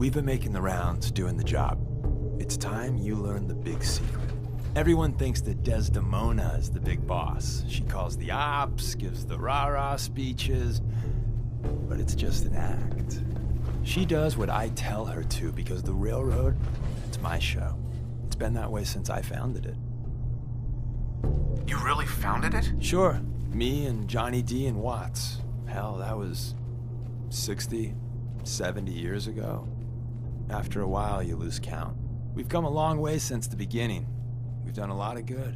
We've been making the rounds, doing the job. It's time you learn the big secret. Everyone thinks that Desdemona is the big boss. She calls the ops, gives the rah-rah speeches, but it's just an act. She does what I tell her to because the railroad, it's my show. It's been that way since I founded it. You really founded it? Sure. Me and Johnny D and Watts. Hell, that was 60, 70 years ago. After a while, you lose count. We've come a long way since the beginning. We've done a lot of good,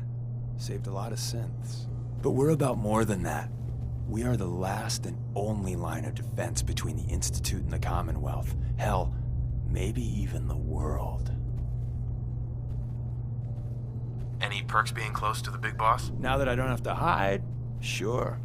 saved a lot of synths. But we're about more than that. We are the last and only line of defense between the Institute and the Commonwealth. Hell, maybe even the world. Any perks being close to the big boss? Now that I don't have to hide, sure.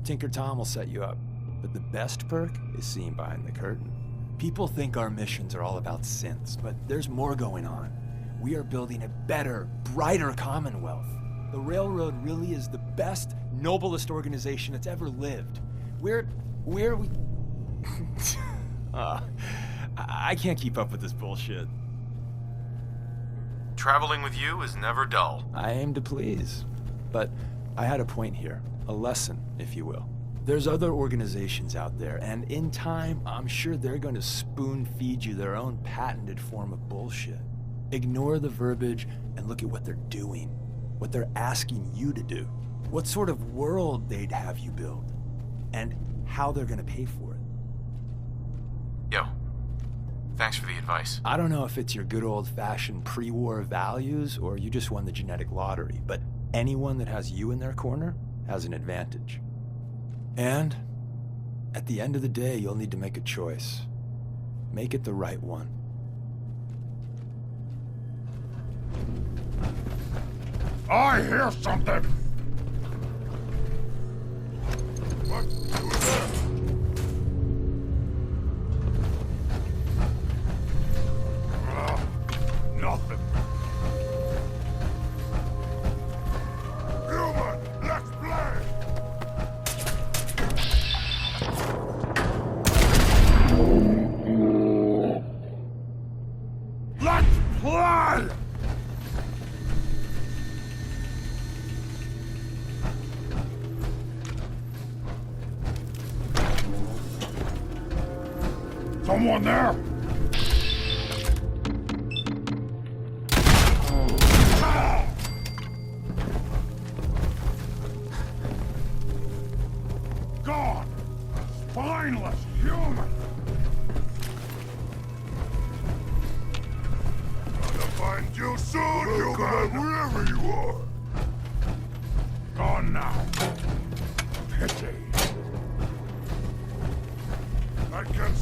Tinker Tom will set you up. But the best perk is seen behind the curtain. People think our missions are all about synths, but there's more going on. We are building a better, brighter Commonwealth. The Railroad really is the best, noblest organization that's ever lived. Where are we... I can't keep up with this bullshit. Traveling with you is never dull. I aim to please. But I had a point here. A lesson, if you will. There's other organizations out there, and in time, I'm sure they're going to spoon-feed you their own patented form of bullshit. Ignore the verbiage and look at what they're doing, what they're asking you to do, what sort of world they'd have you build, and how they're going to pay for it. Yo, thanks for the advice. I don't know if it's your good old-fashioned pre-war values or you just won the genetic lottery, but anyone that has you in their corner has an advantage. And at the end of the day, you'll need to make a choice. Make it the right one. I hear something! What? Nothing. Human, let's play! Let's play! Someone there? Gone! Spineless human! Gonna find you soon, human! Wherever you are! Gone now. Pity. I can...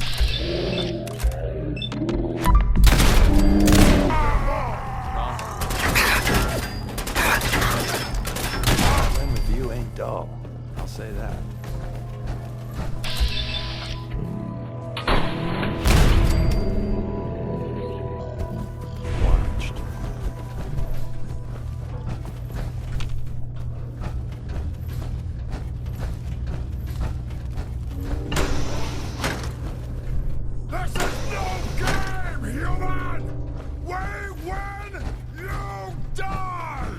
Playing with you ain't dull. I'll say that. Watched. This is no game, human! We win, you die!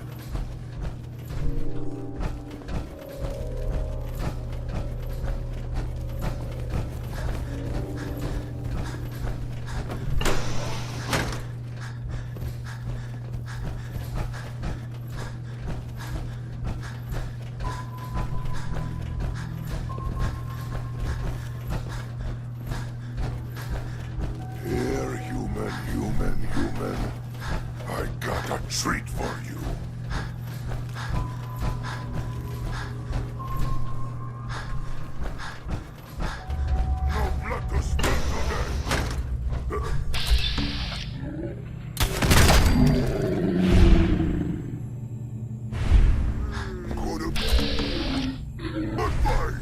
Here, human. I got a treat for you. No blood to spill today. Goodbye.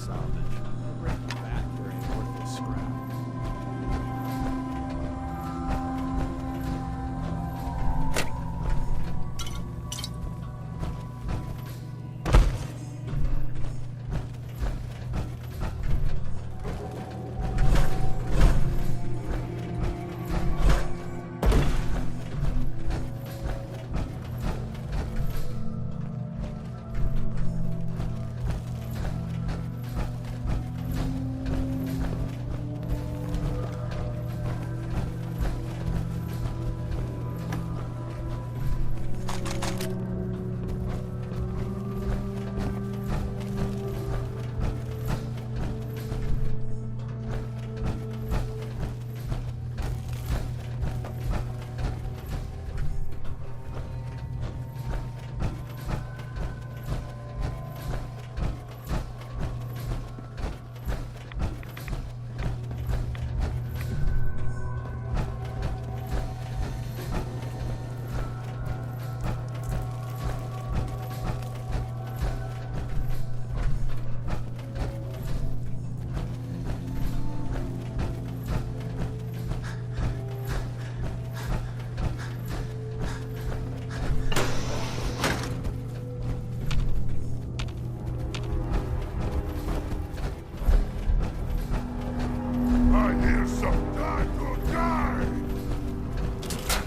salvage. We'll break the back for any worthless scrap.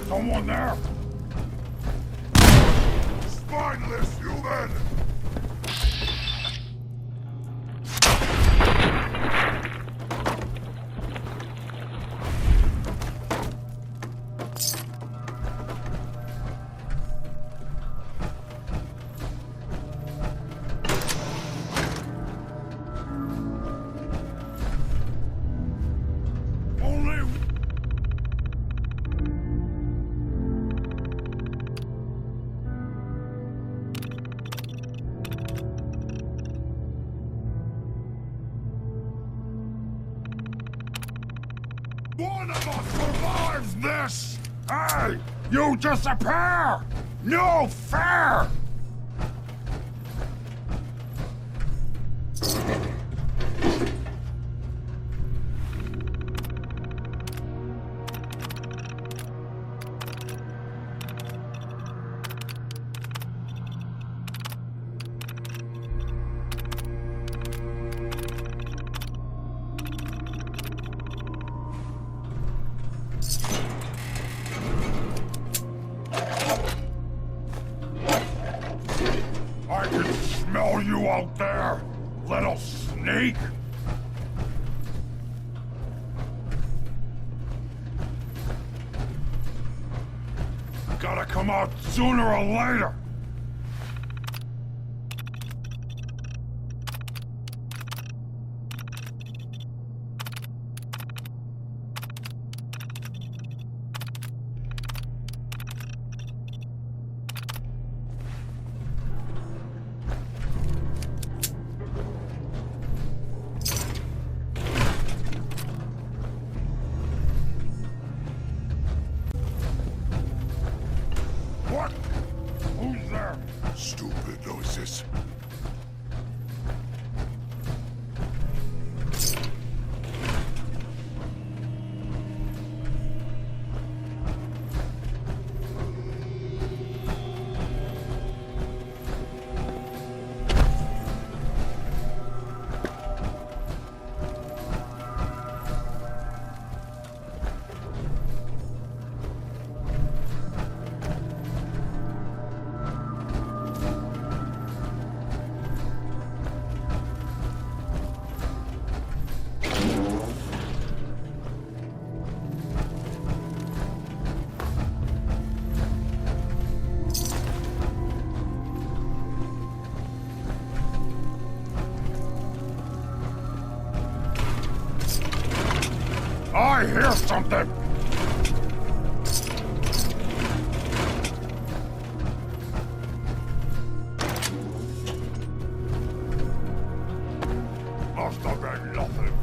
Someone there! Spineless human! One of us survives this! Hey! You disappear! No fair! I can smell you out there, little sneak! Gotta come out sooner or later! What? Who's there? Stupid noises. I hear something! Must have been nothing.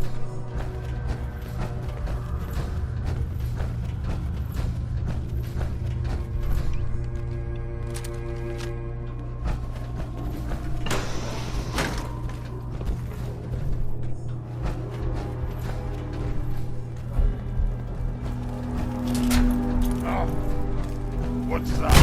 What's that?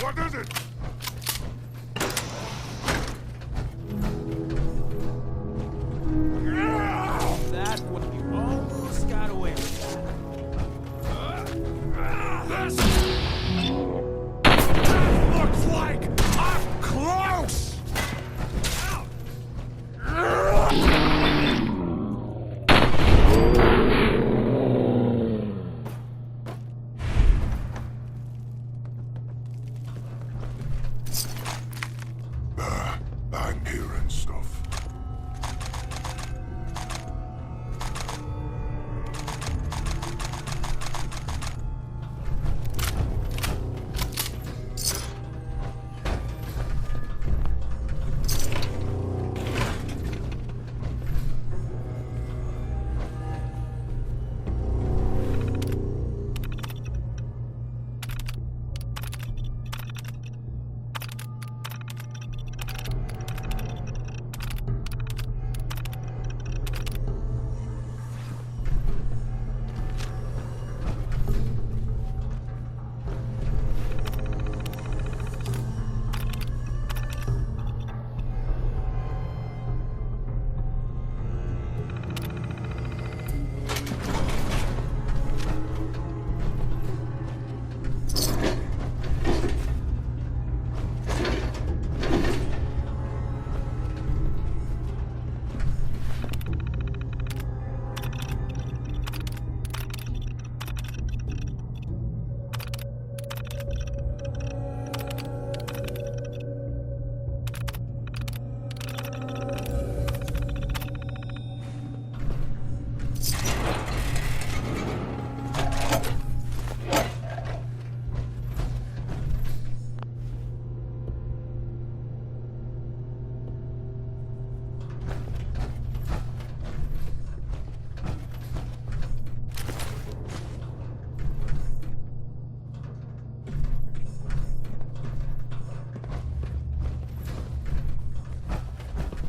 What is it? That one, you almost got away with This looks like I'm close! I'm hearing stuff.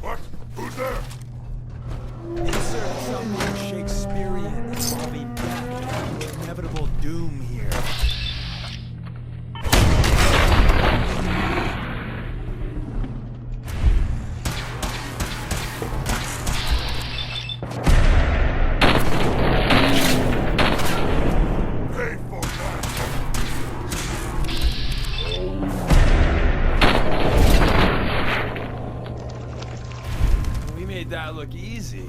What? Who's there? insert something Shakespearean involving death and the inevitable doom here. Pay for that. We made that look easy.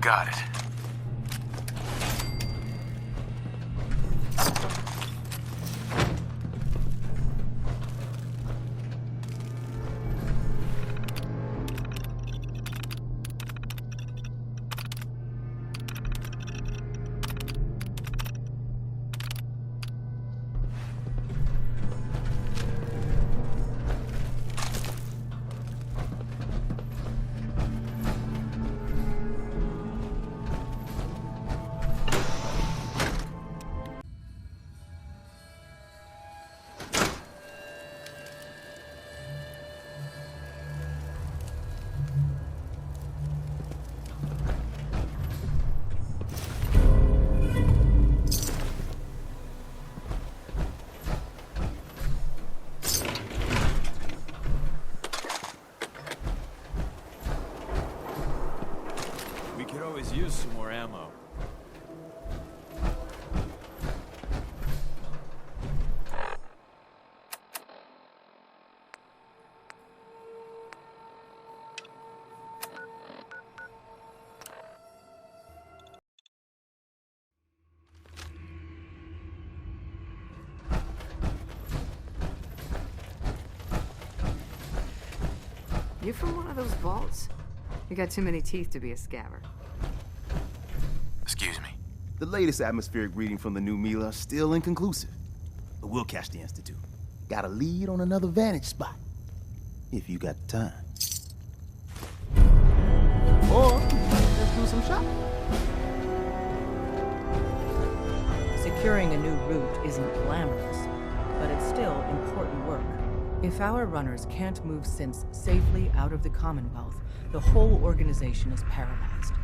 Got it. We could always use some more ammo. You from one of those vaults? You got too many teeth to be a scabber. Excuse me. The latest atmospheric reading from the new Mila is still inconclusive. But we'll catch the Institute. Got a lead on another vantage spot. If you got the time. Or, let's do some shopping. Securing a new route isn't glamorous, but it's still important work. If our runners can't move synths safely out of the Commonwealth, the whole organization is paralyzed.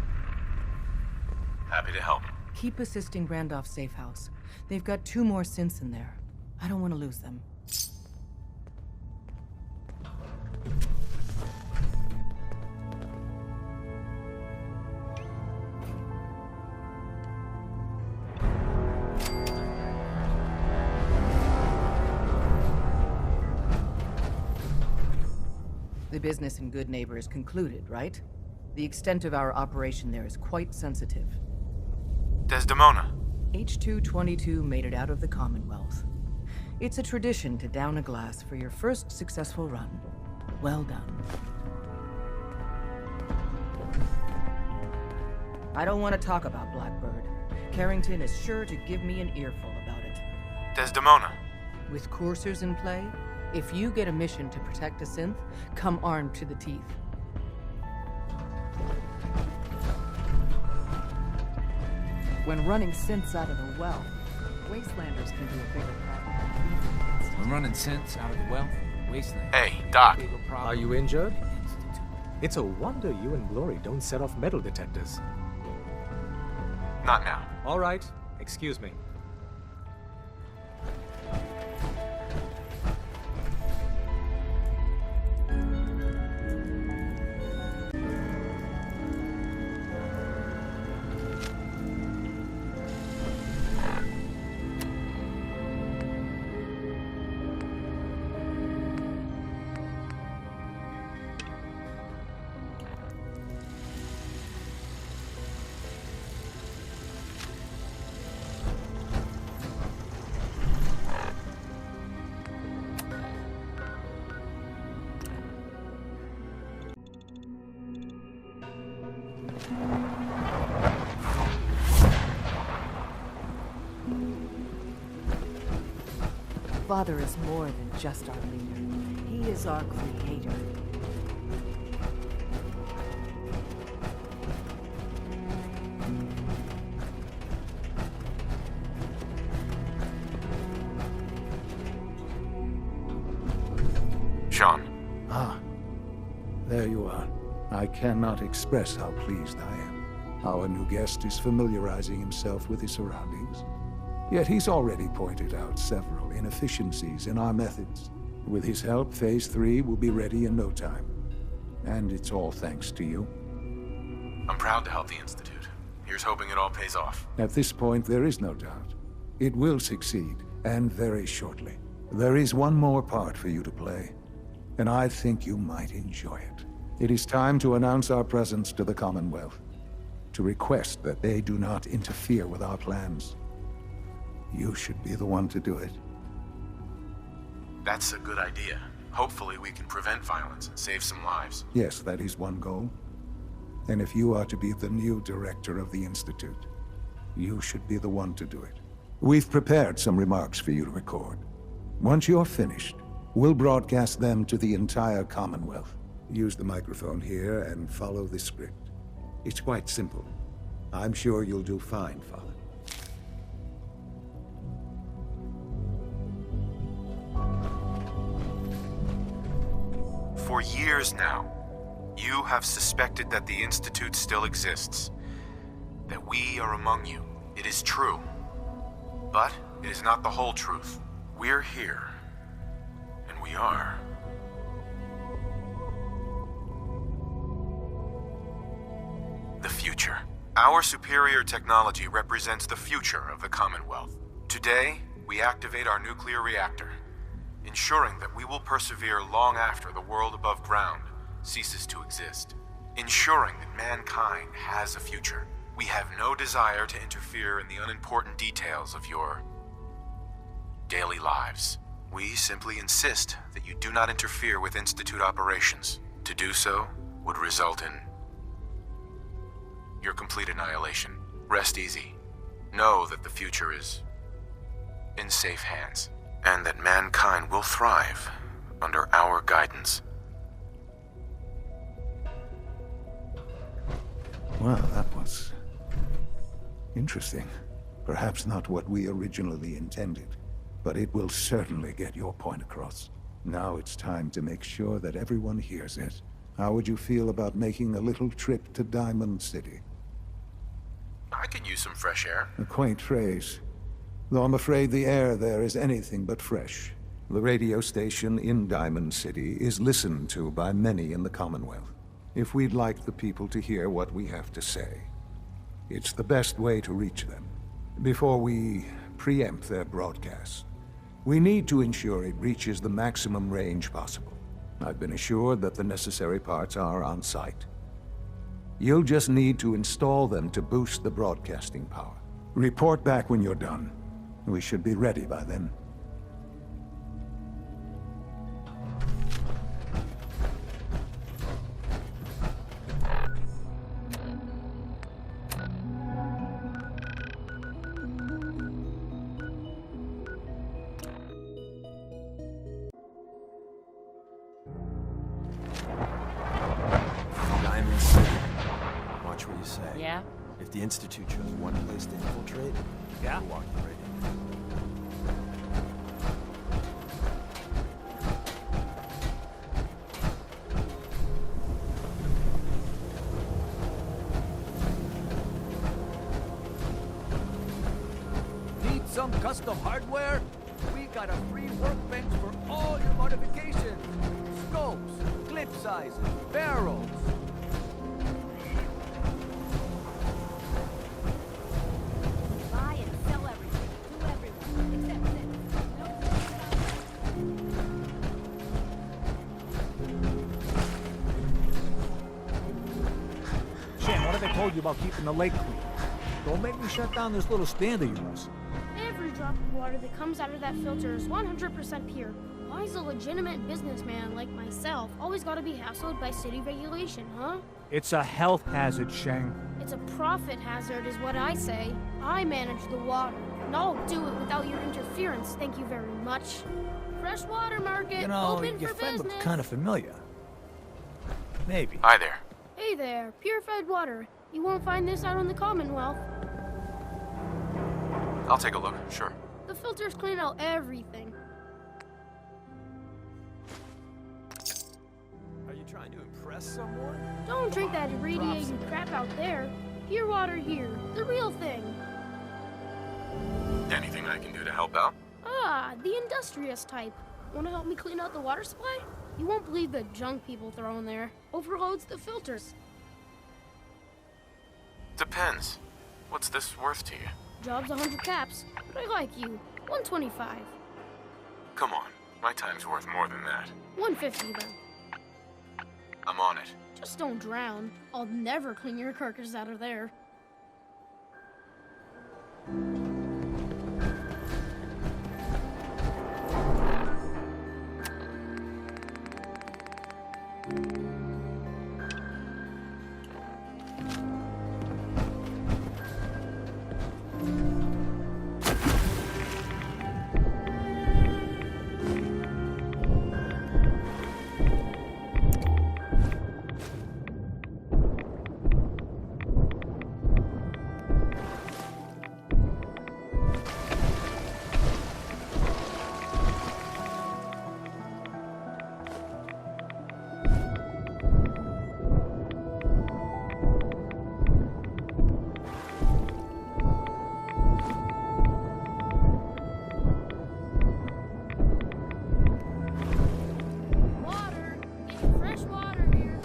Happy to help. Keep assisting Randolph's safe house. They've got 2 more synths in there. I don't want to lose them. The business in Good Neighbor is concluded, right? The extent of our operation there is quite sensitive. Desdemona. H-222 made it out of the Commonwealth. It's a tradition to down a glass for your first successful run. Well done. I don't want to talk about Blackbird. Carrington is sure to give me an earful about it. Desdemona. With coursers in play, if you get a mission to protect a synth, come armed to the teeth. When running synths out of the well, Wastelanders can be a bigger problem. When running synths out of the well, wasteland. Hey, Doc. Are you injured? It's a wonder you and Glory don't set off metal detectors. Not now. All right, excuse me. Father is more than just our leader. He is our creator. Sean. Ah, there you are. I cannot express how pleased I am. Our new guest is familiarizing himself with his surroundings. Yet he's already pointed out several inefficiencies in our methods. With his help, Phase 3 will be ready in no time. And it's all thanks to you. I'm proud to help the Institute. Here's hoping it all pays off. At this point, there is no doubt. It will succeed, and very shortly. There is one more part for you to play, and I think you might enjoy it. It is time to announce our presence to the Commonwealth, to request that they do not interfere with our plans. You should be the one to do it. That's a good idea. Hopefully we can prevent violence and save some lives. Yes, that is one goal. And if you are to be the new director of the Institute, you should be the one to do it. We've prepared some remarks for you to record. Once you're finished, we'll broadcast them to the entire Commonwealth. Use the microphone here and follow the script. It's quite simple. I'm sure you'll do fine, Father. For years now, you have suspected that the Institute still exists. That we are among you. It is true. But it is not the whole truth. We're here. And we are. The future. Our superior technology represents the future of the Commonwealth. Today, we activate our nuclear reactor, ensuring that we will persevere long after the world above ground ceases to exist. Ensuring that mankind has a future. We have no desire to interfere in the unimportant details of your daily lives. We simply insist that you do not interfere with Institute operations. To do so would result in your complete annihilation. Rest easy. Know that the future is in safe hands, and that mankind will thrive under our guidance. Well, that was interesting. Perhaps not what we originally intended, but it will certainly get your point across. Now it's time to make sure that everyone hears it. How would you feel about making a little trip to Diamond City? I could use some fresh air. A quaint phrase, though I'm afraid the air there is anything but fresh. The radio station in Diamond City is listened to by many in the Commonwealth. If we'd like the people to hear what we have to say, it's the best way to reach them. Before we preempt their broadcast, we need to ensure it reaches the maximum range possible. I've been assured that the necessary parts are on site. You'll just need to install them to boost the broadcasting power. Report back when you're done. We should be ready by then. Diamond City. Watch what you say. Yeah? If the Institute chose one place to infiltrate, Yeah? we'll walk right in. Need some custom hardware? We got a free workbench for all your modifications. Scopes, clip sizes, barrels. Buy and sell everything to everyone, except Shan, what have they told you about keeping the lake clean? Don't make me shut down this little stand of yours. every drop of water that comes out of that filter is 100% pure. Why is a legitimate businessman like myself always gotta be hassled by city regulation, huh? It's a health hazard, Shang. It's a profit hazard is what I say. I manage the water, and I'll do it without your interference, thank you very much. Freshwater market, You know, open your for friend business. looks kind of familiar. Maybe. Hi there. Hey there, purified water. You won't find this out in the Commonwealth. I'll take a look, sure. The filters clean out everything. Are you trying to impress someone? Don't drink that irradiating crap out there. Pure water here, the real thing. Anything I can do to help out? Ah, the industrious type. Want to help me clean out the water supply? You won't believe the junk people throw in there. Overloads the filters. Depends. What's this worth to you? Job's 100 caps, but I like you. 125. Come on, my time's worth more than that. 150 then. I'm on it. Just don't drown. I'll never clean your carcass out of there. Water! Get fresh water here.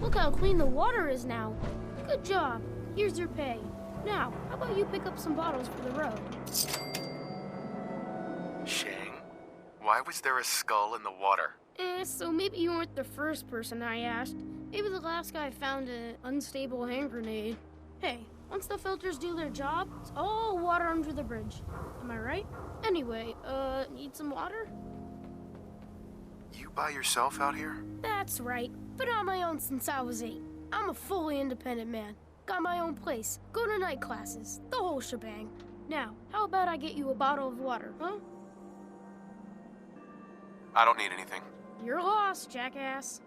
Look how clean the water is now. Good job. Here's your pay. Now, how about you pick up some bottles for the road? Shang? Why was there a skull in the water? So maybe you weren't the first person I asked. Maybe the last guy found an unstable hand grenade. Hey, Once the filters do their job, it's all water under the bridge. Am I right? Anyway, need some water? You by yourself out here? That's right. Been on my own since I was 8. I'm a fully independent man. Got my own place. Go to night classes. The whole shebang. Now, how about I get you a bottle of water, huh? I don't need anything. You're lost, jackass.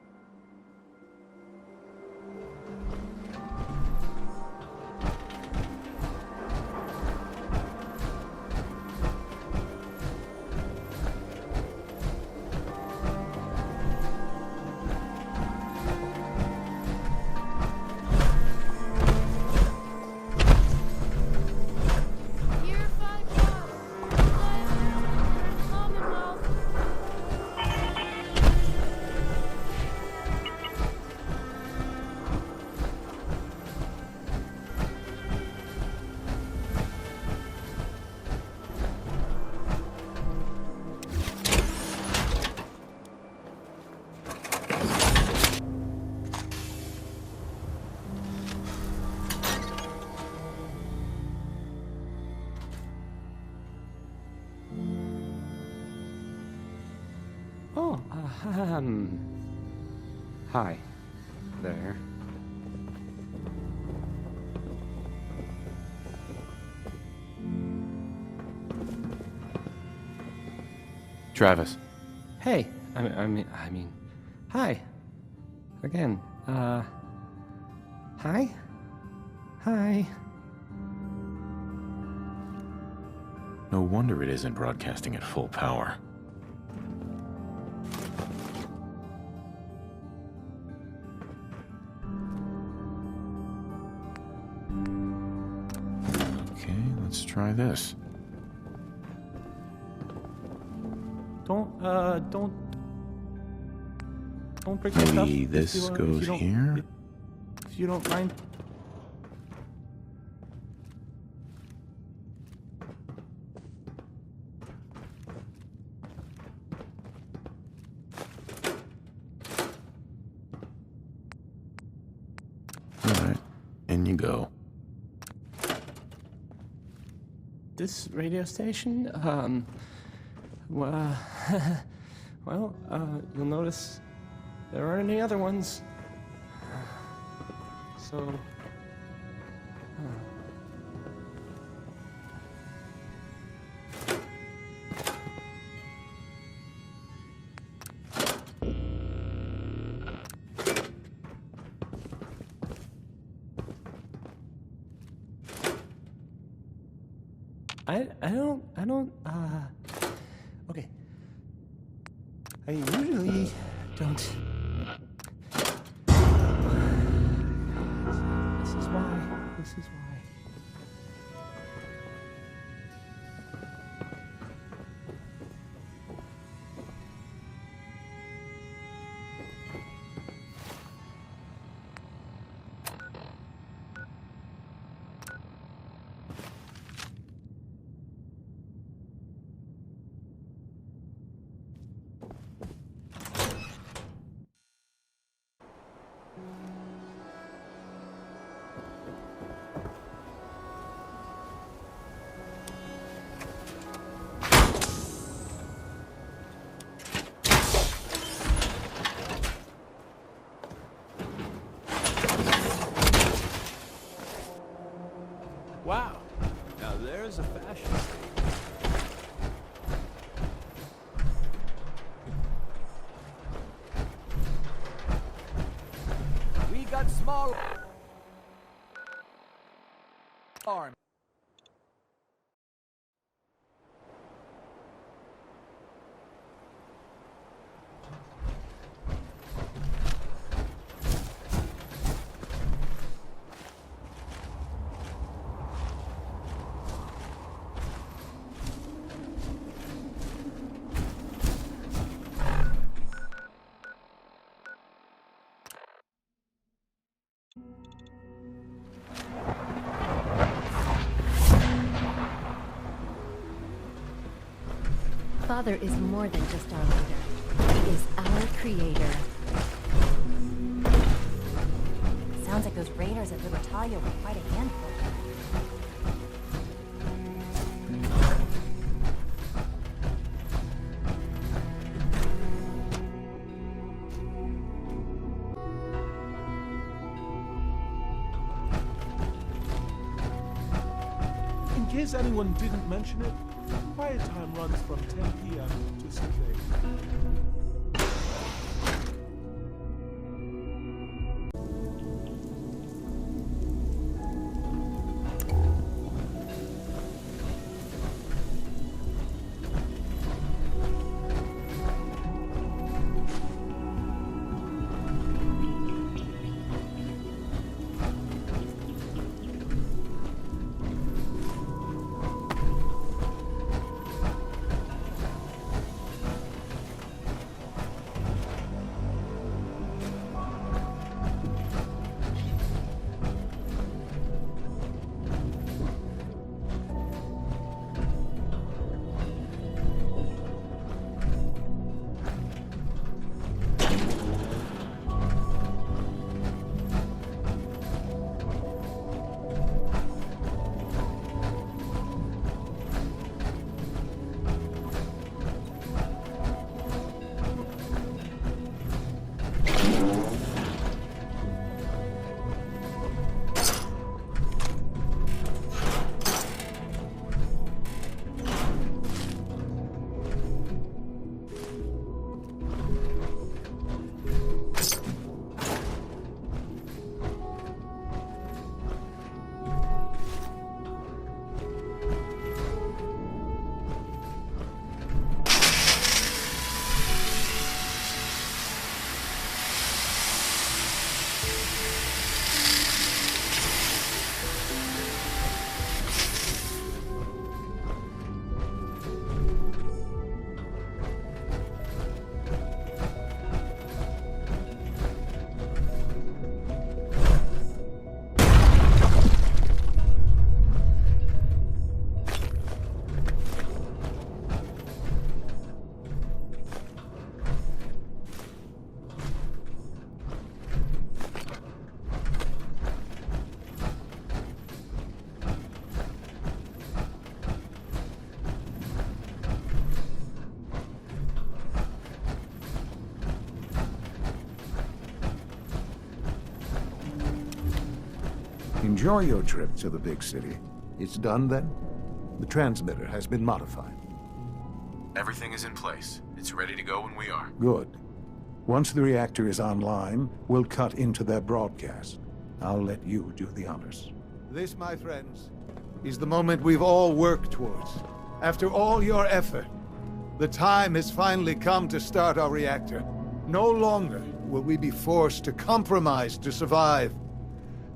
Oh, hi there. Travis. Hey, I mean, hi. Again, hi? Hi. No wonder it isn't broadcasting at full power. Okay, let's try this. Don't break my stuff. Maybe this goes here? If you don't mind. Alright, in you go. This radio station, well, you'll notice there aren't any other ones. So, I don't, okay. I usually don't. This is why. Wow, now there's a fashion statement. We got small arm. Father is more than just our leader. He is our creator. Sounds like those raiders at Libertalia were quite a handful. In case anyone didn't mention it, quiet time runs from 10 p.m. to 6 a.m. Enjoy your trip to the big city. It's done then? The transmitter has been modified. Everything is in place. It's ready to go when we are. Good. Once the reactor is online, we'll cut into their broadcast. I'll let you do the honors. This, my friends, is the moment we've all worked towards. After all your effort, the time has finally come to start our reactor. No longer will we be forced to compromise to survive.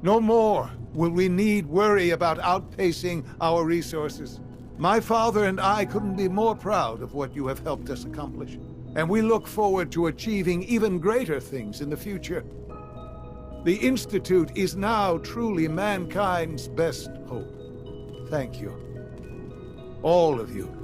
No more will we need worry about outpacing our resources. My father and I couldn't be more proud of what you have helped us accomplish, and we look forward to achieving even greater things in the future. The Institute is now truly mankind's best hope. Thank you. All of you.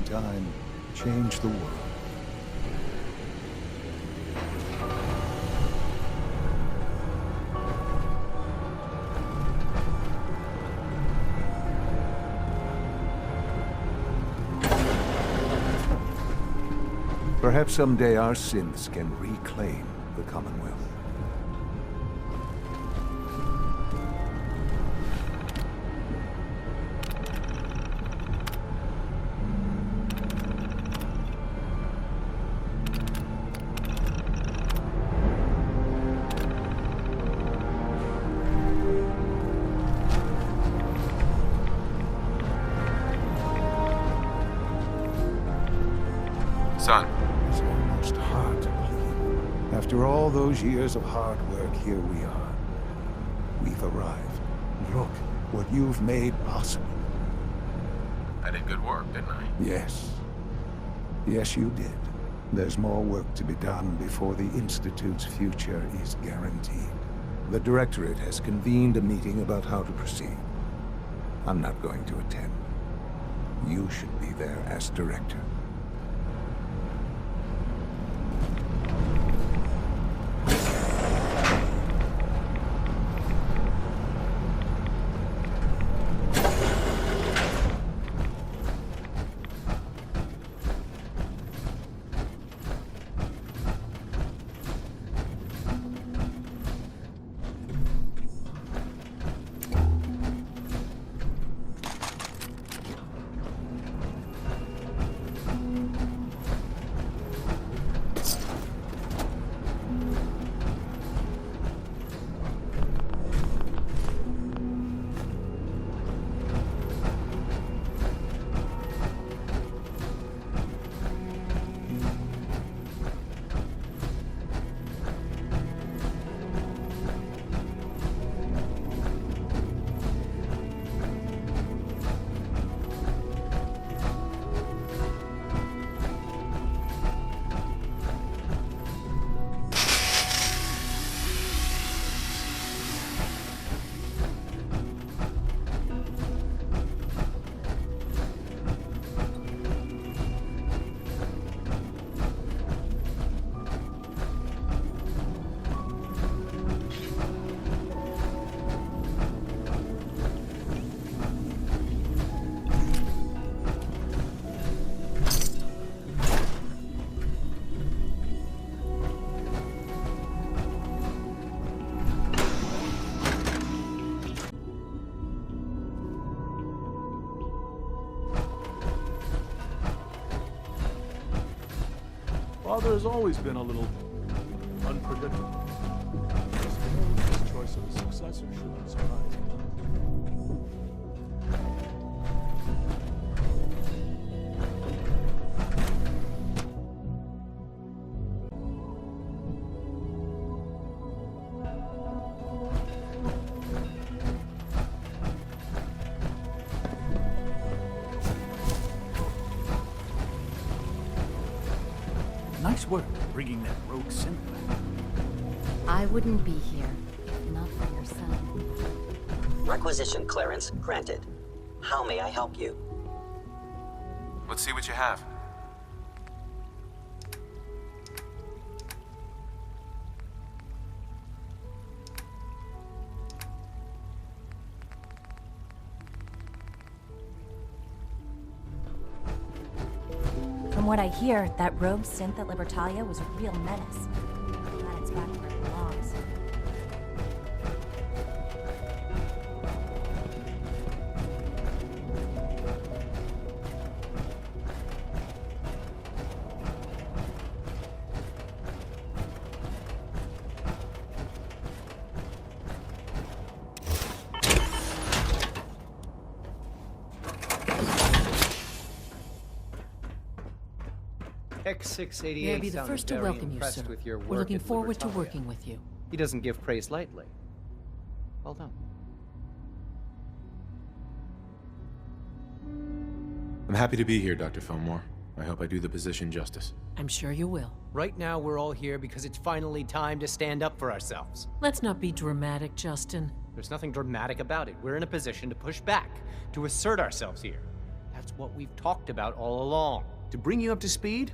Time change the world. Perhaps someday our synths can reclaim the Commonwealth. Son. It's almost hard to believe. After all those years of hard work, here we are. We've arrived. Look what you've made possible. I did good work, didn't I? Yes. Yes, you did. There's more work to be done before the Institute's future is guaranteed. The Directorate has convened a meeting about how to proceed. I'm not going to attend. You should be there as Director. Father has always been a little unpredictable. I suppose his choice of a successor shouldn't surprise me. Nice work bringing that rogue synth back. I wouldn't be here if not for your son. Requisition clearance granted. How may I help you? Let's see what you have. From what I hear, that rogue synth at Libertalia was a real menace. I'm glad it's back where it belongs. X688 May I be the first to welcome you, sir. We're looking forward to working with you. He doesn't give praise lightly. Well done. I'm happy to be here, Dr. Fillmore. I hope I do the position justice. I'm sure you will. Right now, we're all here because it's finally time to stand up for ourselves. Let's not be dramatic, Justin. There's nothing dramatic about it. We're in a position to push back, to assert ourselves here. That's what we've talked about all along. To bring you up to speed,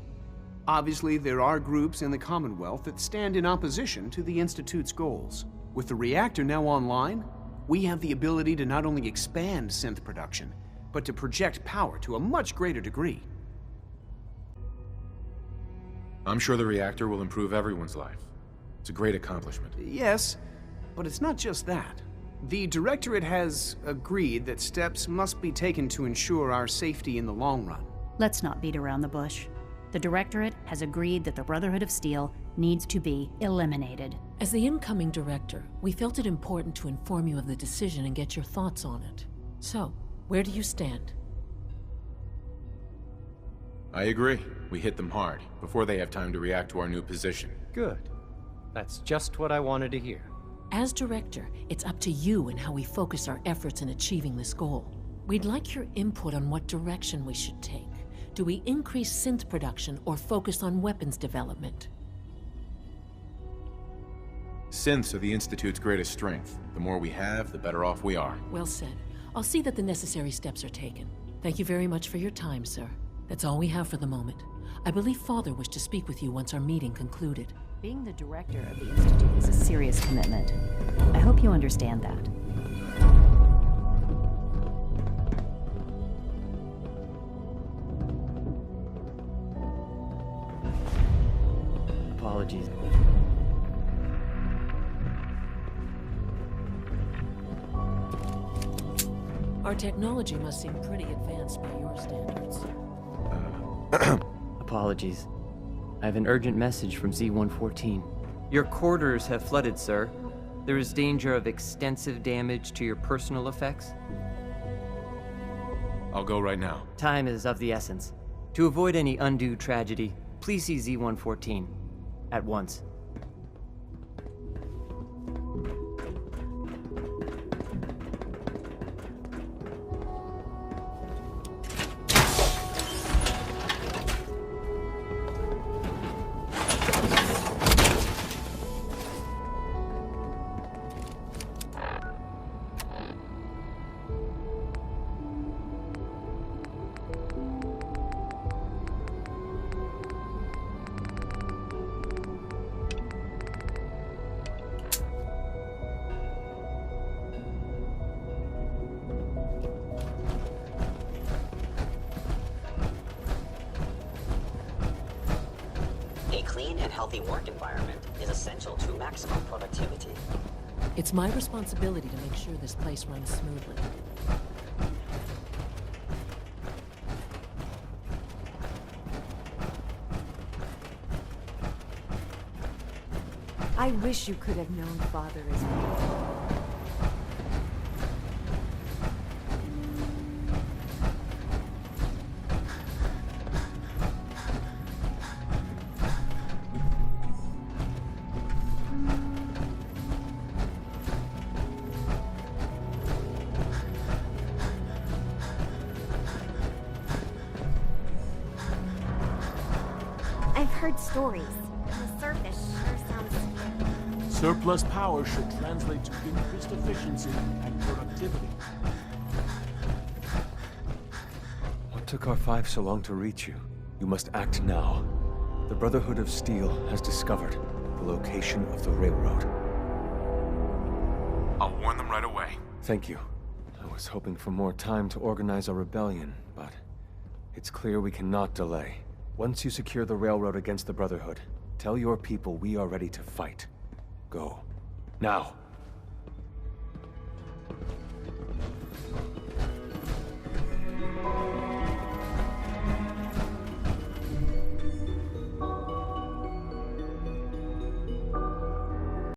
obviously there are groups in the Commonwealth that stand in opposition to the Institute's goals. With the reactor now online, we have the ability to not only expand synth production, but to project power to a much greater degree. I'm sure the reactor will improve everyone's life. It's a great accomplishment. Yes, but it's not just that. The Directorate has agreed that steps must be taken to ensure our safety in the long run. Let's not beat around the bush. The Directorate has agreed that the Brotherhood of Steel needs to be eliminated. As the incoming director, we felt it important to inform you of the decision and get your thoughts on it. So, where do you stand? I agree. We hit them hard, before they have time to react to our new position. Good. That's just what I wanted to hear. As director, it's up to you and how we focus our efforts in achieving this goal. We'd like your input on what direction we should take. Do we increase synth production or focus on weapons development? Synths are the Institute's greatest strength. The more we have, the better off we are. Well said. I'll see that the necessary steps are taken. Thank you very much for your time, sir. That's all we have for the moment. I believe Father wished to speak with you once our meeting concluded. Being the director of the Institute is a serious commitment. I hope you understand that. Apologies. Our technology must seem pretty advanced by your standards. Apologies. I have an urgent message from Z-114. Your quarters have flooded, sir. There is danger of extensive damage to your personal effects. I'll go right now. Time is of the essence. To avoid any undue tragedy, please see Z-114 at once. A clean and healthy work environment is essential to maximum productivity. It's my responsibility to make sure this place runs smoothly. I wish you could have known Father as well. I've heard stories. The surface sure sounds... Surplus power should translate to increased efficiency and productivity. What took R5 so long to reach you? You must act now. The Brotherhood of Steel has discovered the location of the railroad. I'll warn them right away. Thank you. I was hoping for more time to organize a rebellion, but it's clear we cannot delay. Once you secure the railroad against the Brotherhood, tell your people we are ready to fight. Go. Now.